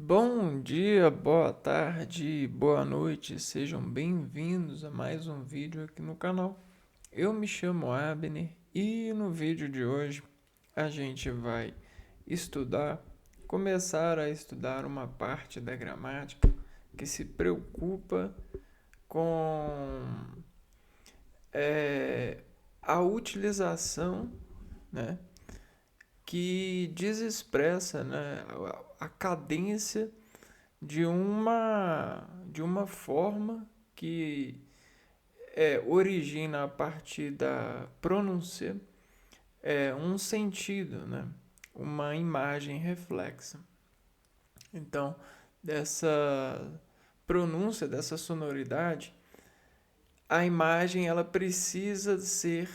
Bom dia, boa tarde, boa noite, sejam bem-vindos a mais um vídeo aqui no canal. Eu me chamo Abner e no vídeo de hoje a gente vai começar a estudar uma parte da gramática que se preocupa com a utilização, né, que desexpressa, né, a cadência de uma forma que origina a partir da pronúncia um sentido, né? Uma imagem reflexa. Então, dessa pronúncia, dessa sonoridade, a imagem ela precisa ser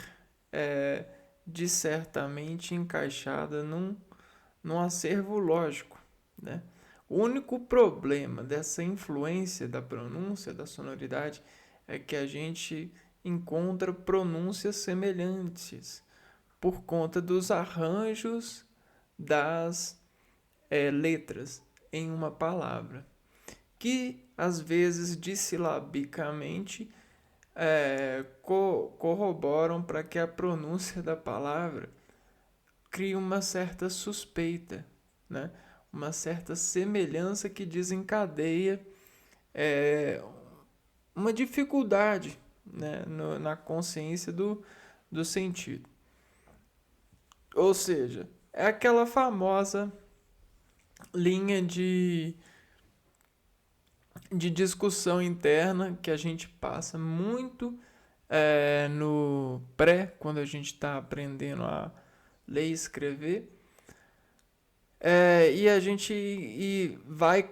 discertamente encaixada num acervo lógico, né? O único problema dessa influência da pronúncia, da sonoridade, é que a gente encontra pronúncias semelhantes por conta dos arranjos das letras em uma palavra, que às vezes dissilabicamente corroboram para que a pronúncia da palavra crie uma certa suspeita, né? Uma certa semelhança que desencadeia uma dificuldade, né? Na consciência do sentido. Ou seja, é aquela famosa linha de discussão interna que a gente passa muito no pré, quando a gente está aprendendo a ler e escrever. E a gente vai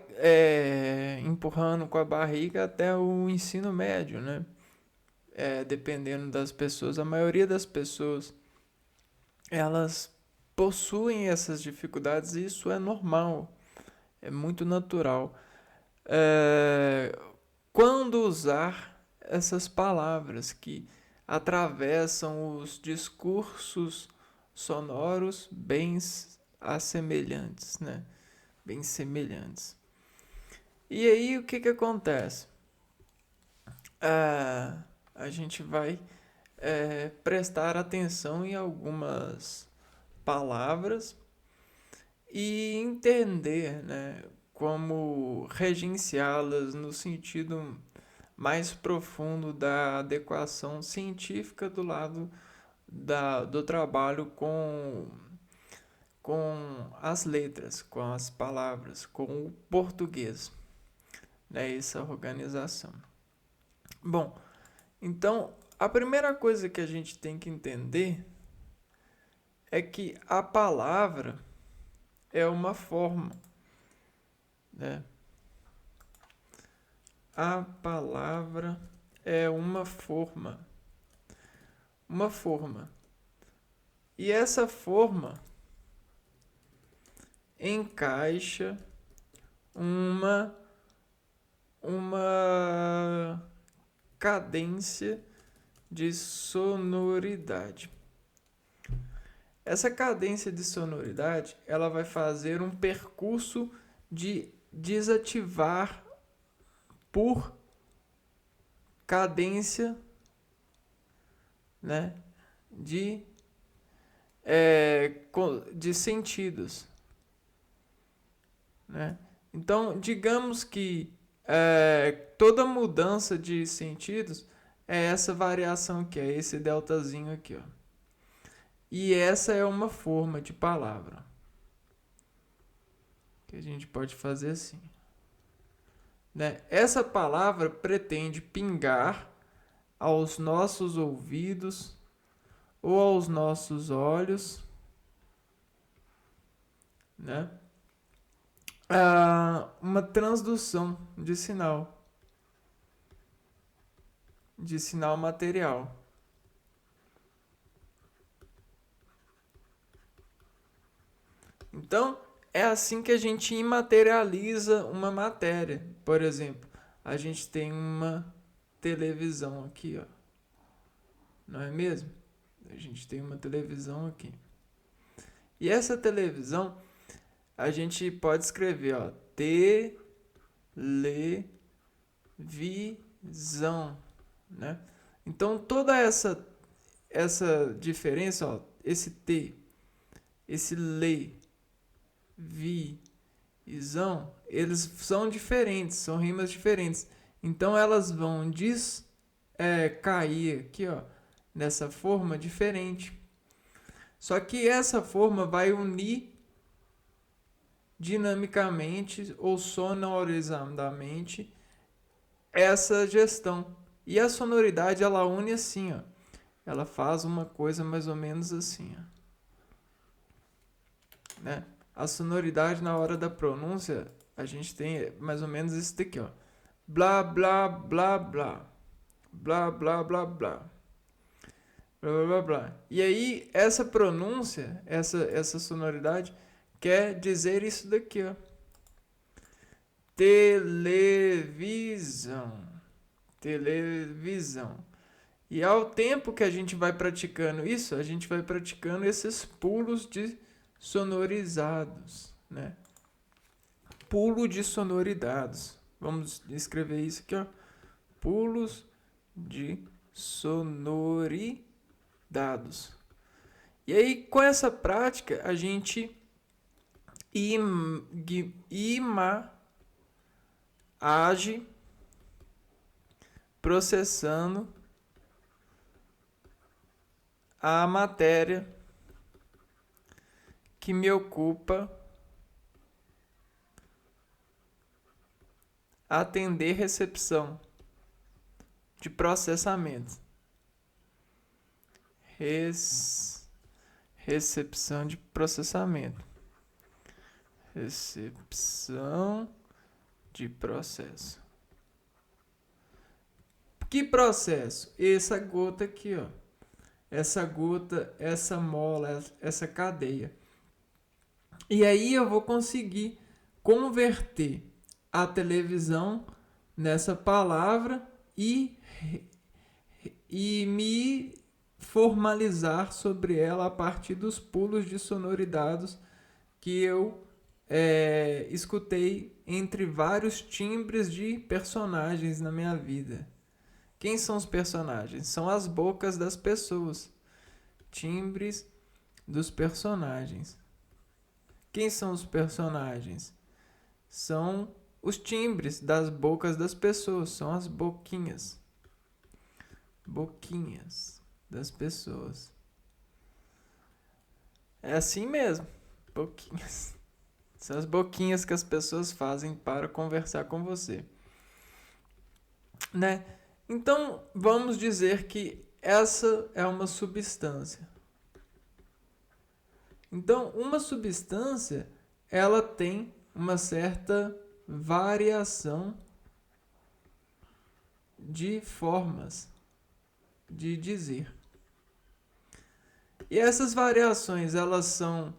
empurrando com a barriga até o ensino médio, né? Dependendo das pessoas, a maioria das pessoas elas possuem essas dificuldades e isso é normal, é muito natural. Quando usar essas palavras que atravessam os discursos sonoros bem assemelhantes, né? Bem semelhantes. E aí o que acontece? A gente vai prestar atenção em algumas palavras e entender, né, como regenciá-las no sentido mais profundo da adequação científica do lado do trabalho com as letras, com as palavras, com o português, né, essa organização. Bom, então a primeira coisa que a gente tem que entender é que a palavra é uma forma, né? A palavra é uma forma. E essa forma encaixa uma cadência de sonoridade. Essa cadência de sonoridade, ela vai fazer um percurso de desativar por cadência, né, de sentidos, né? Então, digamos que toda mudança de sentidos é essa variação que é esse deltazinho aqui, ó. E essa é uma forma de palavra que a gente pode fazer assim, né? Essa palavra pretende pingar aos nossos ouvidos ou aos nossos olhos, né? Uma transdução de sinal material. Então, é assim que a gente imaterializa uma matéria. Por exemplo, a gente tem uma televisão aqui, ó. Não é mesmo? A gente tem uma televisão aqui. E essa televisão, a gente pode escrever, ó, televisão, né? Então toda essa diferença, ó, esse T, esse le, vi, isão, eles são diferentes, são rimas diferentes. Então elas vão cair aqui, ó, nessa forma diferente. Só que essa forma vai unir dinamicamente ou sonorizadamente essa gestão. E a sonoridade ela une assim, ó. Ela faz uma coisa mais ou menos assim, ó, né? A sonoridade na hora da pronúncia, a gente tem mais ou menos isso daqui, ó. Blá, blá, blá, blá. Blá, blá, blá, blá. Blá, blá, blá, blá. E aí, essa pronúncia, essa sonoridade, quer dizer isso daqui, ó. Televisão. Televisão. E ao tempo que a gente vai praticando isso, a gente vai praticando esses pulos de sonorizados, né? Pulo de sonoridades. Vamos escrever isso aqui, ó. Pulos de sonoridados. E aí, com essa prática, a gente age processando a matéria que me ocupa atender recepção de processamento. Recepção de processamento. Recepção de processo. Que processo? Essa gota aqui, ó. Essa gota, essa mola, essa cadeia. E aí eu vou conseguir converter a televisão nessa palavra e me formalizar sobre ela a partir dos pulos de sonoridades que eu escutei entre vários timbres de personagens na minha vida. Quem são os personagens? São as bocas das pessoas. Timbres dos personagens. Quem são os personagens? São os timbres das bocas das pessoas. São as boquinhas. Boquinhas das pessoas. É assim mesmo. Boquinhas. São as boquinhas que as pessoas fazem para conversar com você. Né? Então, vamos dizer que essa é uma substância. Então, uma substância, ela tem uma certa variação de formas de dizer. E essas variações, elas são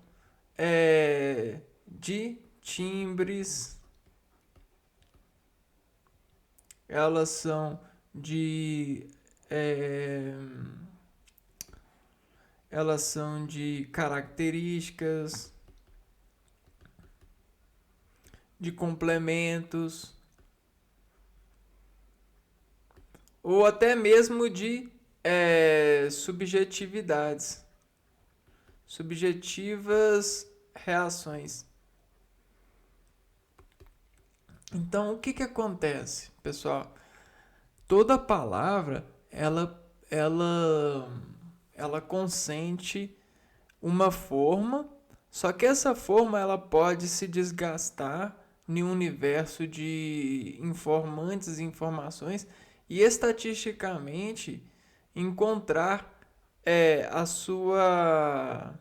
de timbres, elas são elas são de características, de complementos, ou até mesmo de subjetividades, subjetivas reações. Então, o que acontece, pessoal? Toda palavra, ela consente uma forma, só que essa forma ela pode se desgastar em um universo de informantes e informações e estatisticamente encontrar a sua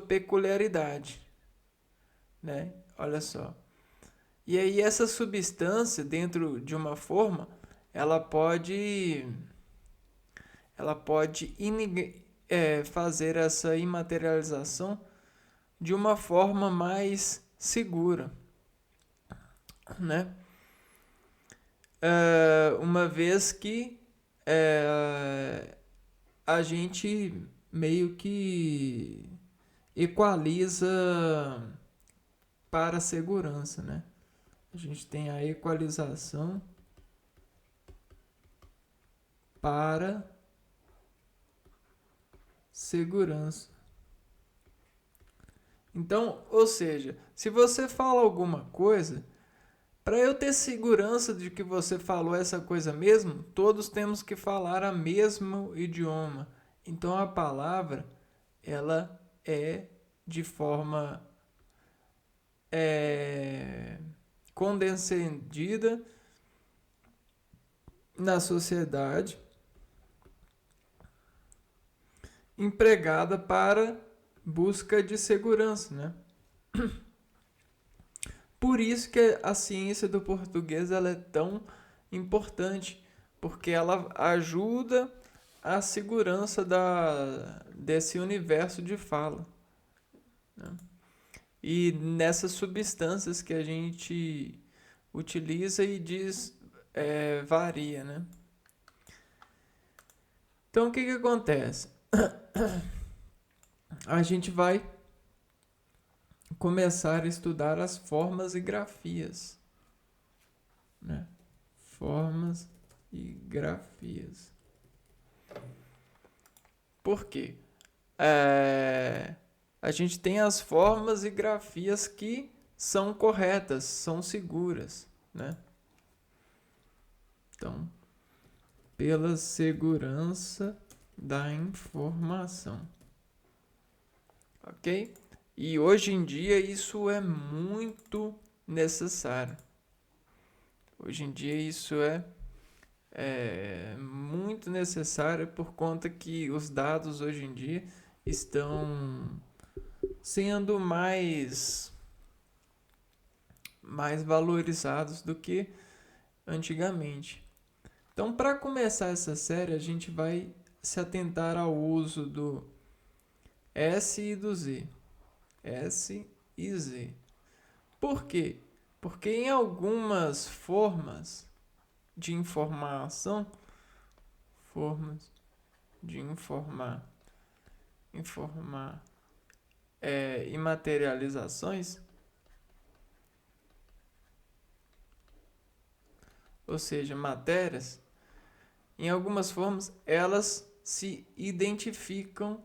peculiaridade, né? Olha só. E aí essa substância dentro de uma forma, ela pode fazer essa imaterialização de uma forma mais segura, né? Uma vez que a gente meio que equaliza para a segurança, né? A gente tem a equalização para segurança. Então, ou seja, se você fala alguma coisa, para eu ter segurança de que você falou essa coisa mesmo, todos temos que falar o mesmo idioma. Então a palavra, ela é de forma condescendida na sociedade, empregada para busca de segurança, né? Por isso que a ciência do português ela é tão importante, porque ela ajuda a segurança desse universo de fala, né? E nessas substâncias que a gente utiliza e diz varia, né? Então o que acontece? A gente vai começar a estudar as formas e grafias, né? Formas e grafias. Por quê? A gente tem as formas e grafias que são corretas, são seguras, né? Então, pela segurança da informação. Ok? E hoje em dia isso é muito necessário. Hoje em dia isso é muito necessário por conta que os dados hoje em dia estão sendo mais valorizados do que antigamente. Então, para começar essa série, a gente vai se atentar ao uso do S e do Z. S e Z. Por quê? Porque em algumas formas de informação, formas de informar e materializações, ou seja, matérias, em algumas formas elas se identificam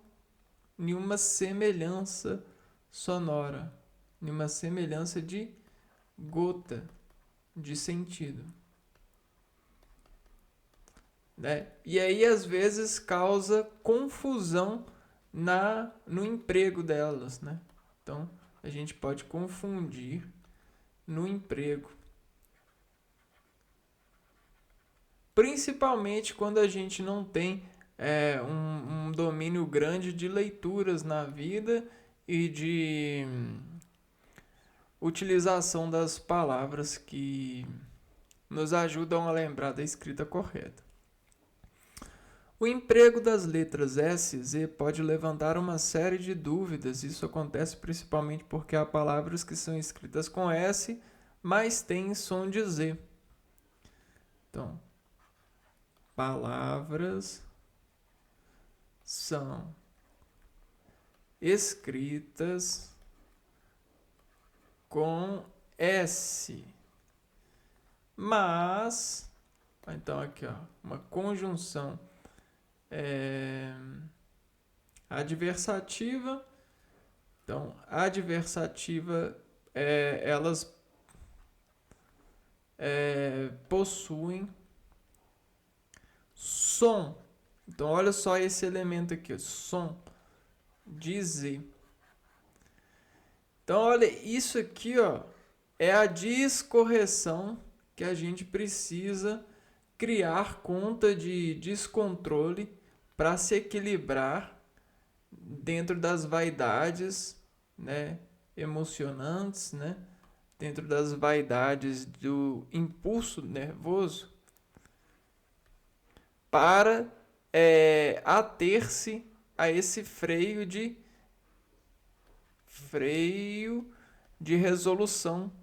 em uma semelhança sonora, em uma semelhança de gota de sentido, né? E aí às vezes causa confusão no emprego delas, né? Então a gente pode confundir no emprego, principalmente quando a gente não tem um domínio grande de leituras na vida e de utilização das palavras que nos ajudam a lembrar da escrita correta. O emprego das letras S e Z pode levantar uma série de dúvidas. Isso acontece principalmente porque há palavras que são escritas com S, mas têm som de Z. Então, palavras são escritas com S, mas então aqui ó, uma conjunção adversativa. Então, adversativa elas possuem som. Então, olha só esse elemento aqui, som de Z. Então, olha, isso aqui ó, é a descorreção que a gente precisa criar conta de descontrole para se equilibrar dentro das vaidades, né, emocionantes, né, dentro das vaidades do impulso nervoso, para ater-se a esse freio de resolução.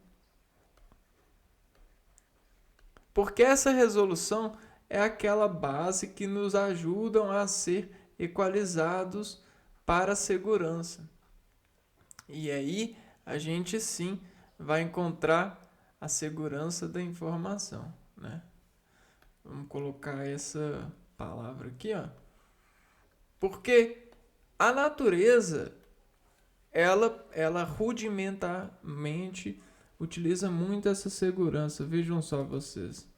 Porque essa resolução é aquela base que nos ajudam a ser equalizados para a segurança. E aí a gente sim vai encontrar a segurança da informação, né? Vamos colocar essa palavra aqui, ó. Porque a natureza, ela rudimentarmente utiliza muito essa segurança. Vejam só vocês.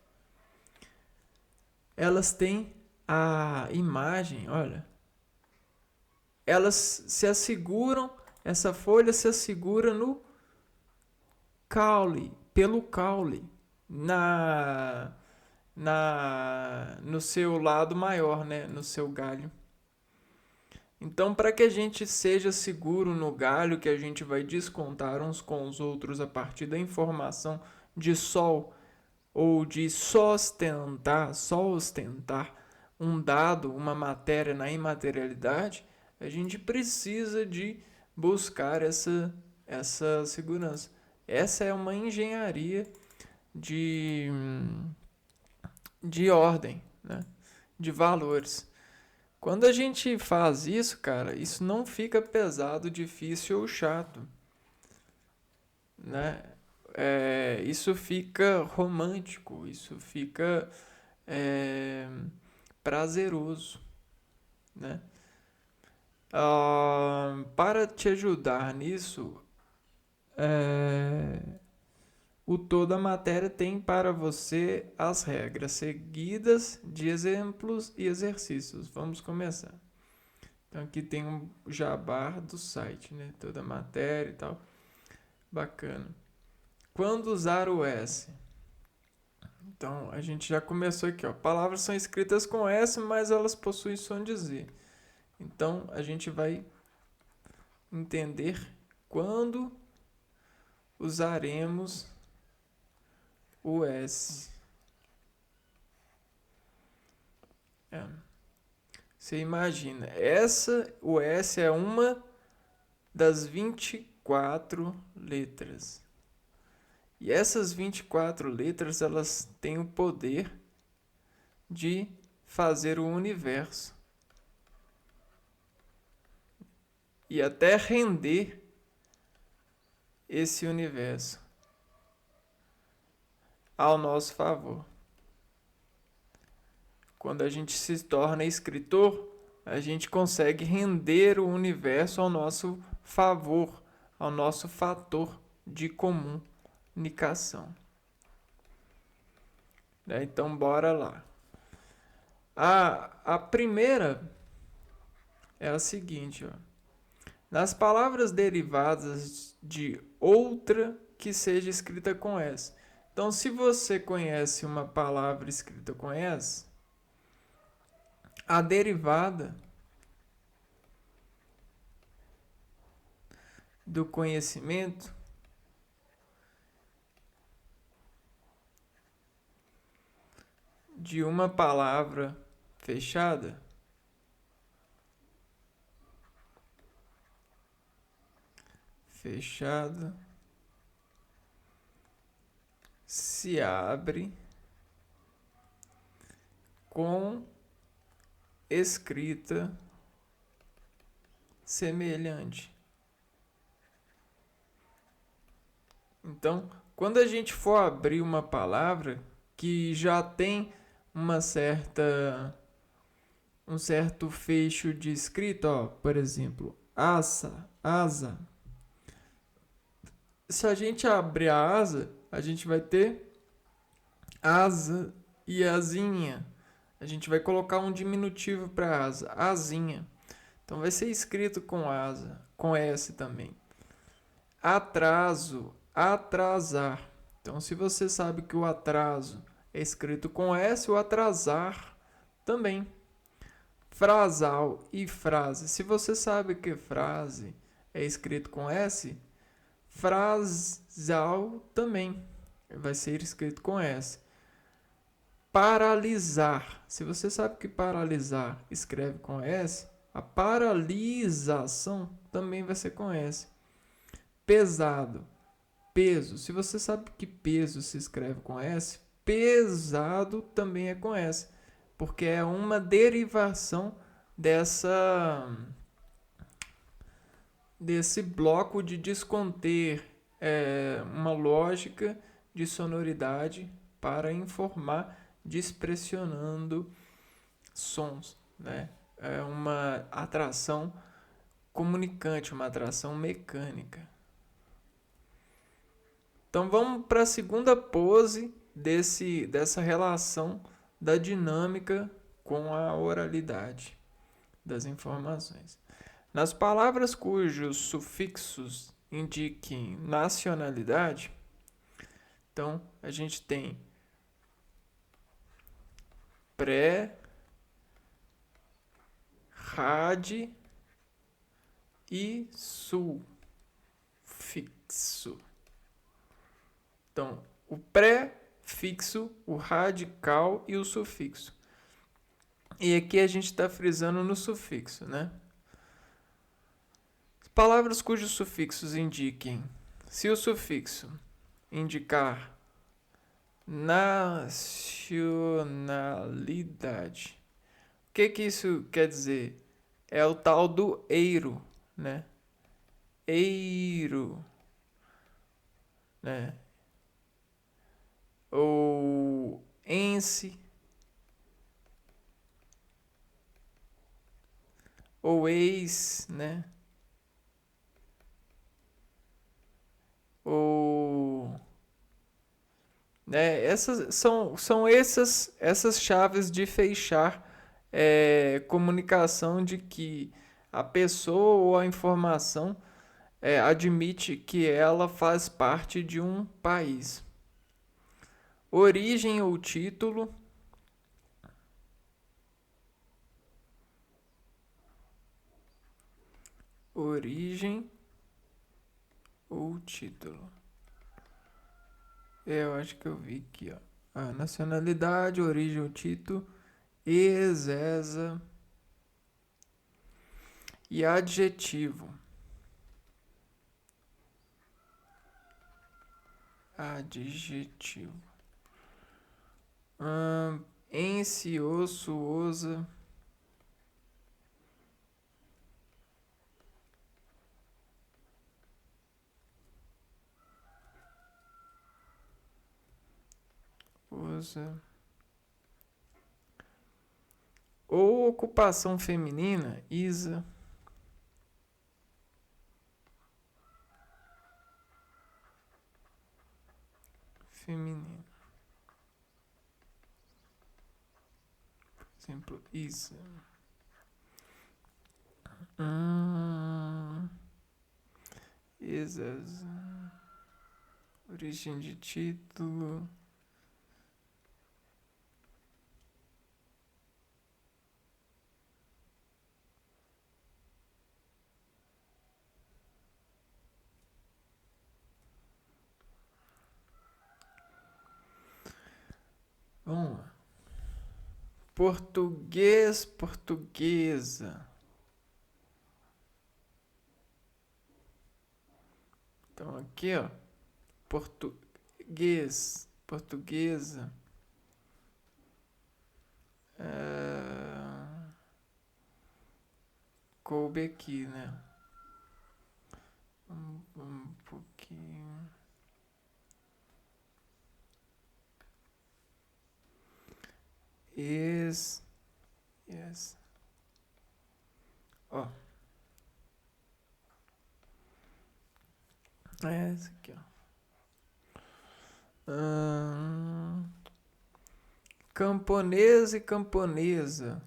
Elas têm a imagem, olha. Elas se asseguram, essa folha se assegura no caule, pelo caule, no seu lado maior, né? No seu galho. Então, para que a gente seja seguro no galho, que a gente vai descontar uns com os outros a partir da informação de sol ou de só ostentar um dado, uma matéria na imaterialidade, a gente precisa de buscar essa segurança. Essa é uma engenharia de ordem, né? De valores. Quando a gente faz isso, cara, isso não fica pesado, difícil ou chato, né? Isso fica romântico, isso fica prazeroso, né? Para te ajudar nisso, toda a matéria tem para você as regras seguidas de exemplos e exercícios. Vamos começar. Então aqui tem um jabá do site, né? Toda a matéria e tal. Bacana. Quando usar o S? Então a gente já começou aqui, ó. Palavras são escritas com S, mas elas possuem som de Z. Então a gente vai entender quando usaremos o S. Você imagina, o S é uma das 24 letras. E essas 24 letras, elas têm o poder de fazer o universo. E até render esse universo ao nosso favor. Quando a gente se torna escritor, a gente consegue render o universo ao nosso favor, ao nosso fator de comunicação. Então, bora lá. A primeira é a seguinte, ó. Nas palavras derivadas de outra que seja escrita com S. Então, se você conhece uma palavra escrita com S, a derivada do conhecimento de uma palavra fechada se abre com escrita semelhante. Então, quando a gente for abrir uma palavra que já tem um certo fecho de escrita, ó, por exemplo, asa. Se a gente abrir a asa, a gente vai ter asa e asinha. A gente vai colocar um diminutivo para asa, asinha. Então vai ser escrito com asa, com S também. Atraso, atrasar. Então se você sabe que o atraso é escrito com S, o atrasar também. Frasal e frase. Se você sabe que frase é escrito com S, frasal também vai ser escrito com S. Paralisar. Se você sabe que paralisar escreve com S, a paralisação também vai ser com S. Pesado. Peso. Se você sabe que peso se escreve com S, pesado também é com S. Porque é uma derivação desse bloco de desconter, uma lógica de sonoridade para informar, dispressionando sons, né? É uma atração comunicante, uma atração mecânica. Então vamos para a segunda pose dessa relação da dinâmica com a oralidade das informações. Nas palavras cujos sufixos indiquem nacionalidade, então a gente tem pré, rad e sufixo. Então, o prefixo, o radical e o sufixo. E aqui a gente está frisando no sufixo, né? Palavras cujos sufixos indiquem. Se o sufixo indicar nacionalidade, o que isso quer dizer? É o tal do eiro, né? Eiro, né? Ou ense, ou ex, né? Ou, né? Essas são essas chaves de fechar comunicação de que a pessoa ou a informação admite que ela faz parte de um país. Origem ou título. Origem ou título. Eu acho que eu vi aqui, ó. A nacionalidade, origem ou título, exesa e adjetivo. Adjetivo. Ense, osso, osa. Osa. Ou ocupação feminina, isa. Feminina. Por exemplo, isa. Exas. Origem de título. Vamos lá. Português, portuguesa. Então aqui, ó, português, portuguesa. Coube aqui, né? Um pouquinho. Yes. Ó. É essa aqui, ó. Camponês e camponesa.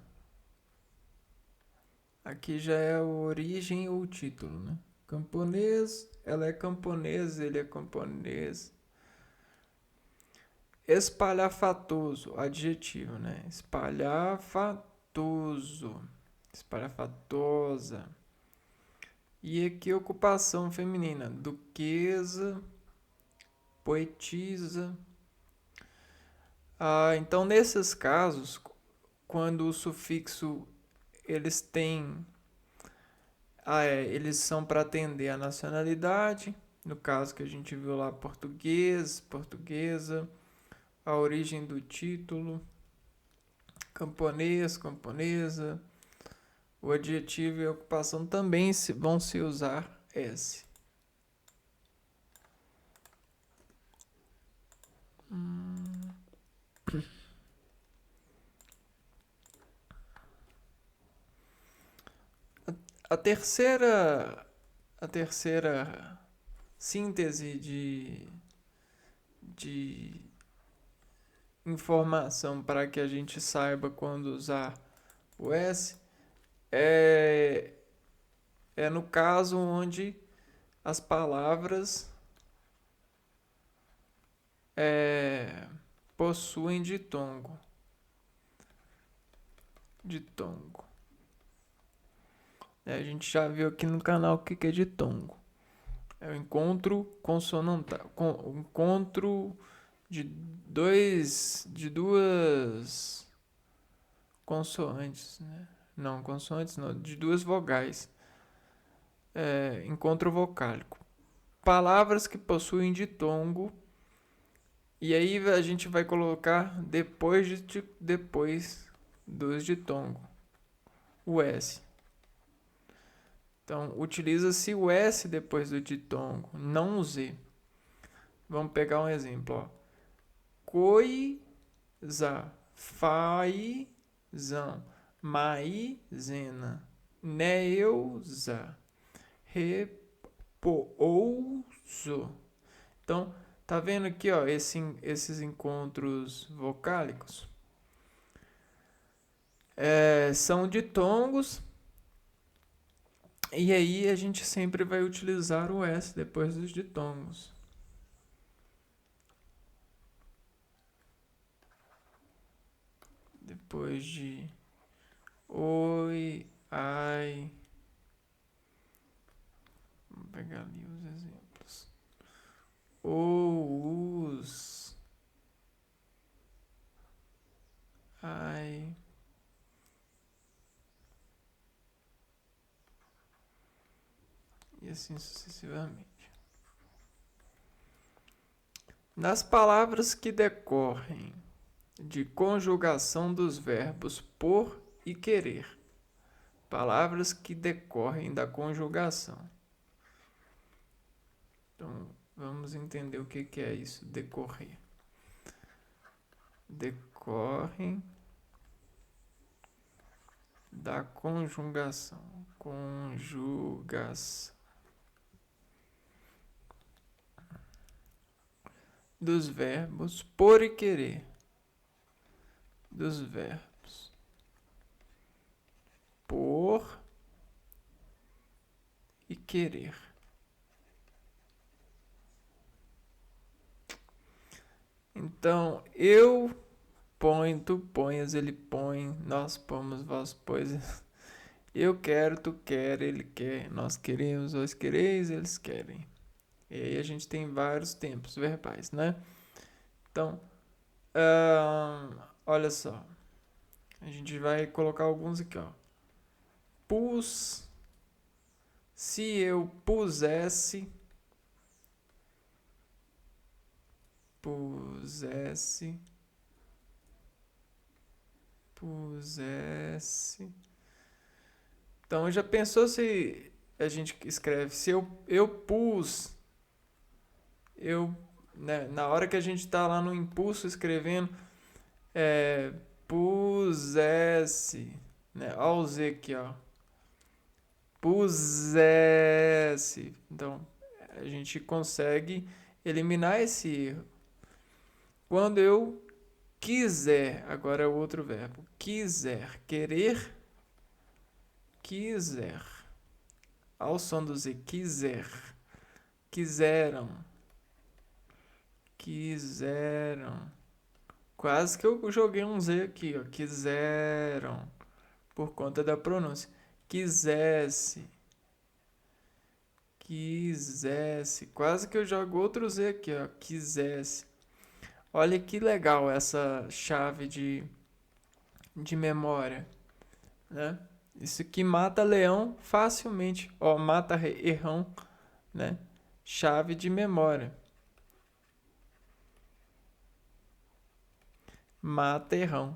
Aqui já é a origem ou o título, né? Camponês, ela é camponesa, ele é camponês. Espalhafatoso, adjetivo, né? Espalhafatoso, espalhafatosa. E aqui ocupação feminina, duquesa, poetisa. Então, nesses casos, quando o sufixo eles têm, eles são para atender a nacionalidade, no caso que a gente viu lá, português, portuguesa, a origem do título, camponês, camponesa, o adjetivo e a ocupação também vão se usar S. A terceira, a terceira síntese de informação para que a gente saiba quando usar o S é, é no caso onde as palavras possuem ditongo. Ditongo. A gente já viu aqui no canal o que é ditongo. É o encontro consonantal, encontro de duas consoantes, né? Não, consoantes não, de duas vogais. Encontro vocálico. Palavras que possuem ditongo. E aí a gente vai colocar depois dos ditongo. O S. Então, utiliza-se o S depois do ditongo, não o Z. Vamos pegar um exemplo. Ó. Coisa, faizão, maizena, neuza, repouso. Então, tá vendo aqui, ó, esses encontros vocálicos? São ditongos. E aí a gente sempre vai utilizar o S depois dos ditongos. Depois de oi, ai. Vamos pegar ali os exemplos. Os, ai. E assim sucessivamente. Nas palavras que decorrem de conjugação dos verbos por e querer. Palavras que decorrem da conjugação. Então, vamos entender o que é isso, decorrer. Decorrem da conjugação. Conjugação. Dos verbos por e querer. Dos verbos por e querer. Então, eu ponho, tu pões, ele põe, nós pomos, vós pois. Eu quero, tu quer, ele quer, nós queremos, vós quereis, eles querem. E aí a gente tem vários tempos verbais, né? Então, olha só. A gente vai colocar alguns aqui, ó. Pus. Se eu pusesse. Pusesse. Pusesse. Então, já pensou se a gente escreve se eu pus. Né, na hora que a gente está lá no impulso escrevendo, pusesse, né? Olha o Z aqui, ó. Pusesse. Então, a gente consegue eliminar esse erro. Quando eu quiser, agora é o outro verbo. Quiser, querer, quiser. Ao som do Z, quiser. Quiseram. Quiseram. Quase que eu joguei um Z aqui, ó. Quiseram. Por conta da pronúncia. Quisesse. Quisesse. Quase que eu jogo outro Z aqui, ó. Quisesse. Olha que legal essa chave de memória, né? Isso aqui mata leão facilmente. Ó, mata errão, né? Chave de memória. Mata errão.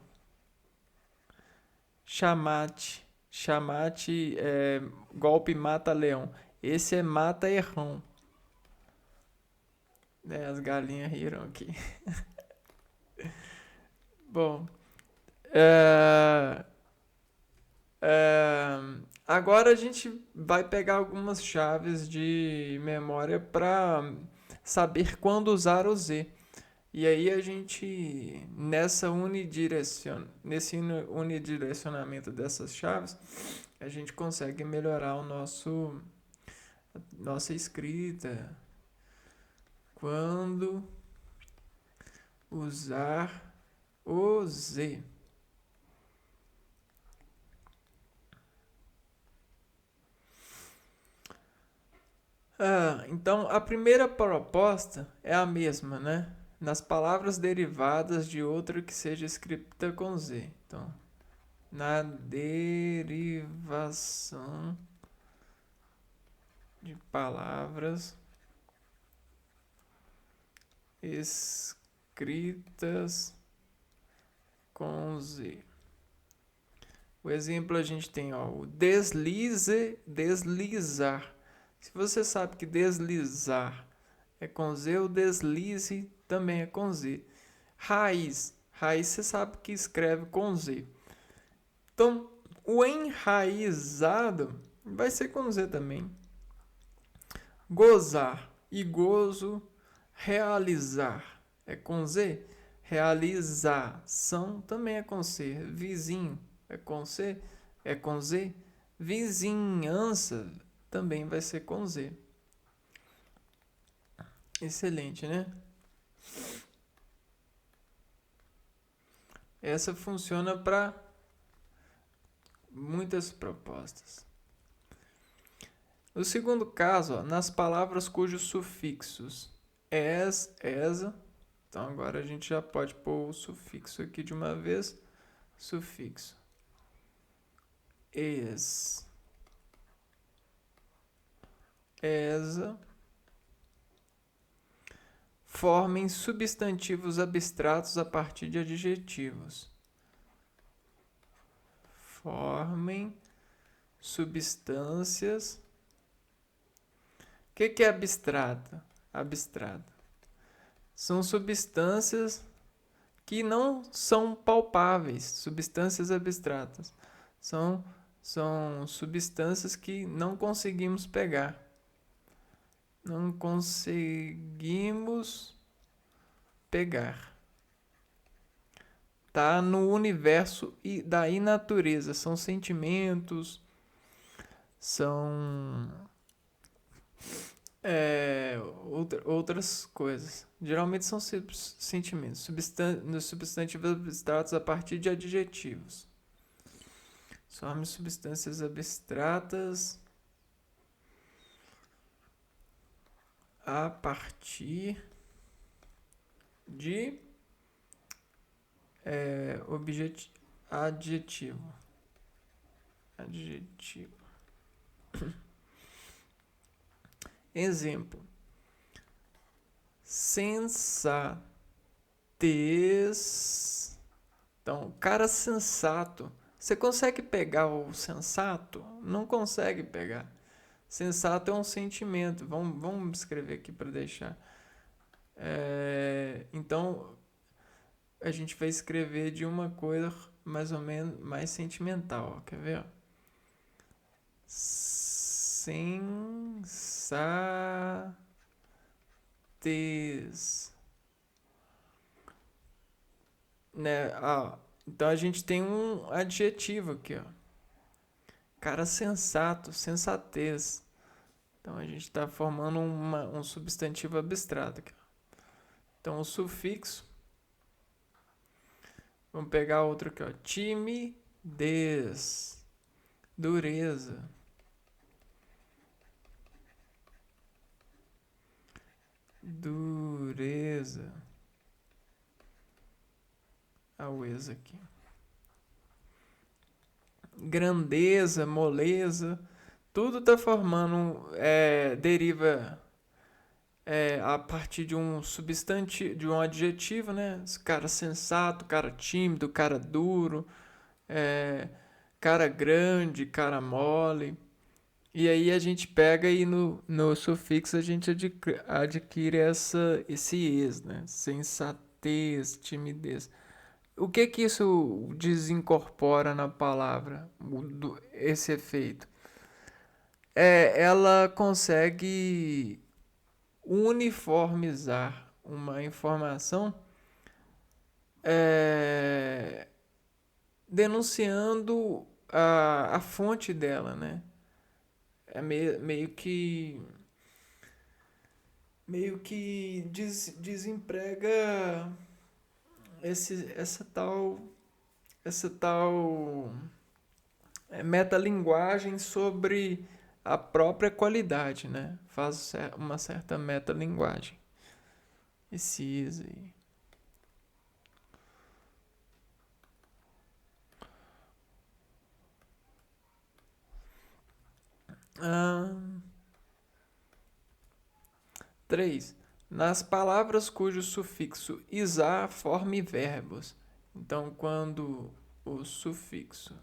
Chamate. Chamate é golpe mata leão. Esse é mata errão. As galinhas riram aqui. Bom, é, é, agora a gente vai pegar algumas chaves de memória para saber quando usar o Z. E aí a gente, nesse unidirecionamento dessas chaves, a gente consegue melhorar nossa escrita. Quando usar o Z. Então a primeira proposta é a mesma, né? Nas palavras derivadas de outra que seja escrita com Z. Então, na derivação de palavras escritas com Z. O exemplo a gente tem o deslizar. Se você sabe que deslizar é com Z, o deslize também é com Z. Raiz. Raiz você sabe que escreve com Z. Então, o enraizado vai ser com Z também. Gozar e gozo. Realizar é com Z. Realização também é com C. Vizinho é com C. É com Z. Vizinhança também vai ser com Z. Excelente, né? Essa funciona para muitas propostas. No segundo caso, nas palavras cujos sufixos esa. Então agora a gente já pode pôr o sufixo aqui de uma vez. Sufixo esa formem substantivos abstratos a partir de adjetivos. Formem substâncias. O que é abstrata? Abstrata. São substâncias que não são palpáveis, substâncias abstratas. São substâncias que não conseguimos pegar. Não conseguimos pegar. Tá no universo da inatureza. São sentimentos, são outras coisas. Geralmente são sentimentos, substantivos abstratos a partir de adjetivos. Some substâncias abstratas a partir de adjetivo. Exemplo: sensatez. Então, cara sensato. Você consegue pegar o sensato? Não consegue pegar. Sensato é um sentimento. Vamos escrever aqui para deixar. Então, a gente vai escrever de uma coisa mais ou menos mais sentimental. Quer ver? Sensatez. Né? Então a gente tem um adjetivo aqui, ó. Cara sensato, sensatez. Então a gente está formando um substantivo abstrato aqui. Então o sufixo. Vamos pegar outro aqui, ó. Timidez. Dureza. Dureza. A uesa aqui. Grandeza, moleza. Tudo está formando, deriva a partir de um substantivo, de um adjetivo, né? Cara sensato, cara tímido, cara duro, cara grande, cara mole. E aí a gente pega e no sufixo a gente adquire esse es, né? Sensatez, timidez. o que que isso desincorpora na palavra, esse efeito? Ela consegue uniformizar uma informação é, denunciando a fonte dela, né? É meio que desemprega essa tal metalinguagem sobre a própria qualidade, né? Faz uma certa metalinguagem. Esse aí. Ah, 3. Nas palavras cujo sufixo isar forme verbos. Então, quando o sufixo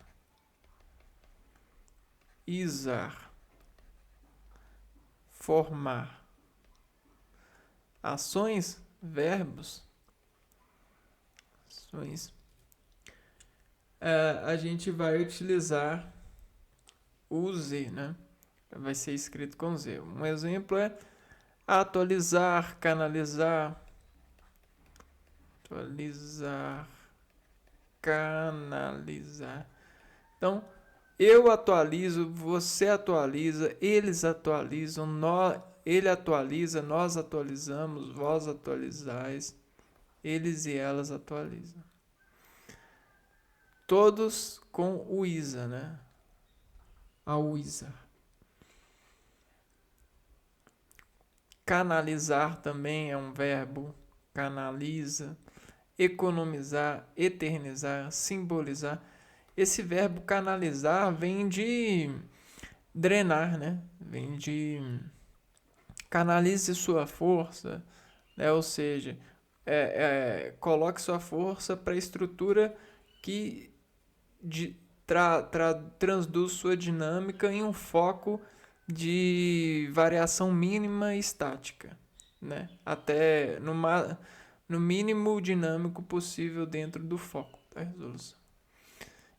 isar formar ações, verbos, ações, a gente vai utilizar o Z, né? Vai ser escrito com Z. Um exemplo é atualizar, canalizar, atualizar, canalizar. Então, eu atualizo, você atualiza, eles atualizam, ele atualiza, nós atualizamos, vós atualizais, eles e elas atualizam. Todos com o ISA, né? A ISA. Canalizar também é um verbo, canaliza. Economizar, eternizar, simbolizar. Esse verbo canalizar vem de drenar, né? Vem de canalize sua força, né? Ou seja, coloque sua força para a estrutura que transduz sua dinâmica em um foco de variação mínima e estática, né? Até no mínimo dinâmico possível dentro do foco da resolução.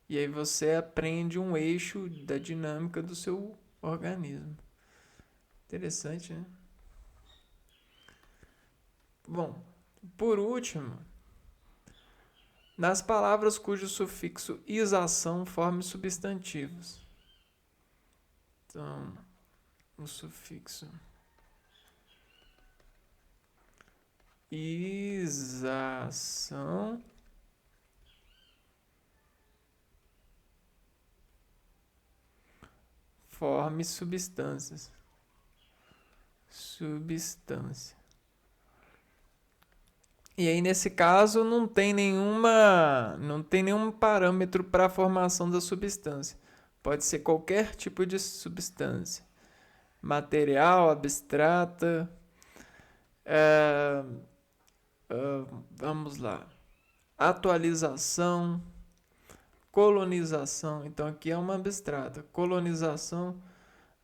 E aí você aprende um eixo da dinâmica do seu organismo. Interessante, né? Bom, por último, nas palavras cujo sufixo isação forme substantivos. Então, o sufixo isação forme substâncias. Substância. E aí nesse caso não tem nenhum parâmetro para a formação da substância. Pode ser qualquer tipo de substância. Material, abstrata. É, vamos lá. Atualização, colonização. Então aqui é uma abstrata. Colonização,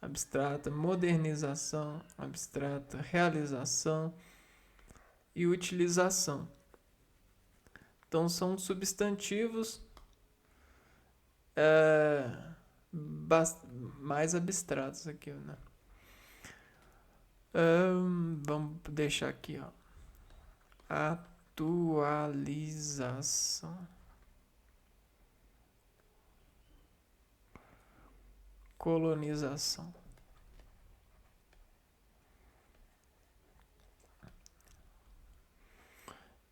abstrata. Modernização, abstrata. Realização e utilização. Então são substantivos mais abstratos aqui, né? Vamos deixar aqui, ó. Atualização. Colonização.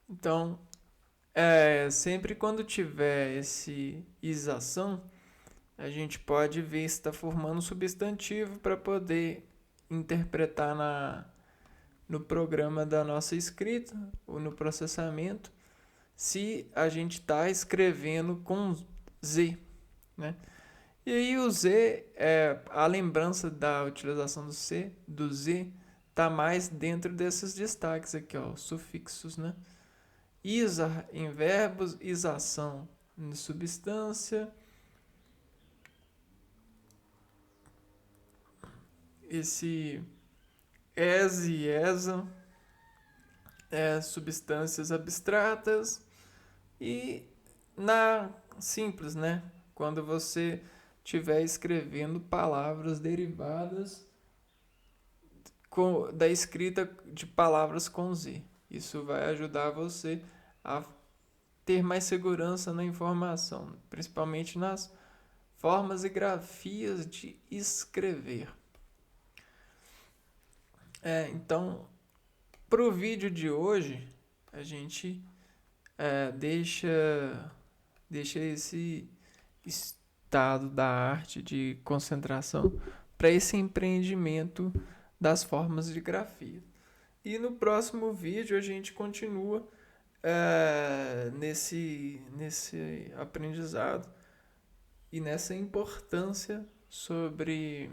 Então, sempre quando tiver esse isação, a gente pode ver se está formando substantivo para poder interpretar no programa da nossa escrita ou no processamento se a gente está escrevendo com Z, né? E aí o Z, a lembrança da utilização do Z, está mais dentro desses destaques aqui, ó, sufixos, né? Isa em verbos, isação em substância. Esse es e esa, substâncias abstratas. E simples, né? Quando você estiver escrevendo palavras derivadas da escrita de palavras com Z. Isso vai ajudar você a ter mais segurança na informação, principalmente nas formas e grafias de escrever. Então, para o vídeo de hoje, a gente deixa esse estado da arte de concentração para esse empreendimento das formas de grafia. E no próximo vídeo a gente continua nesse aprendizado e nessa importância sobre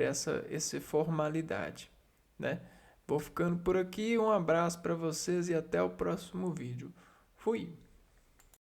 essa formalidade, né? Vou ficando por aqui, um abraço para vocês e até o próximo vídeo. Fui!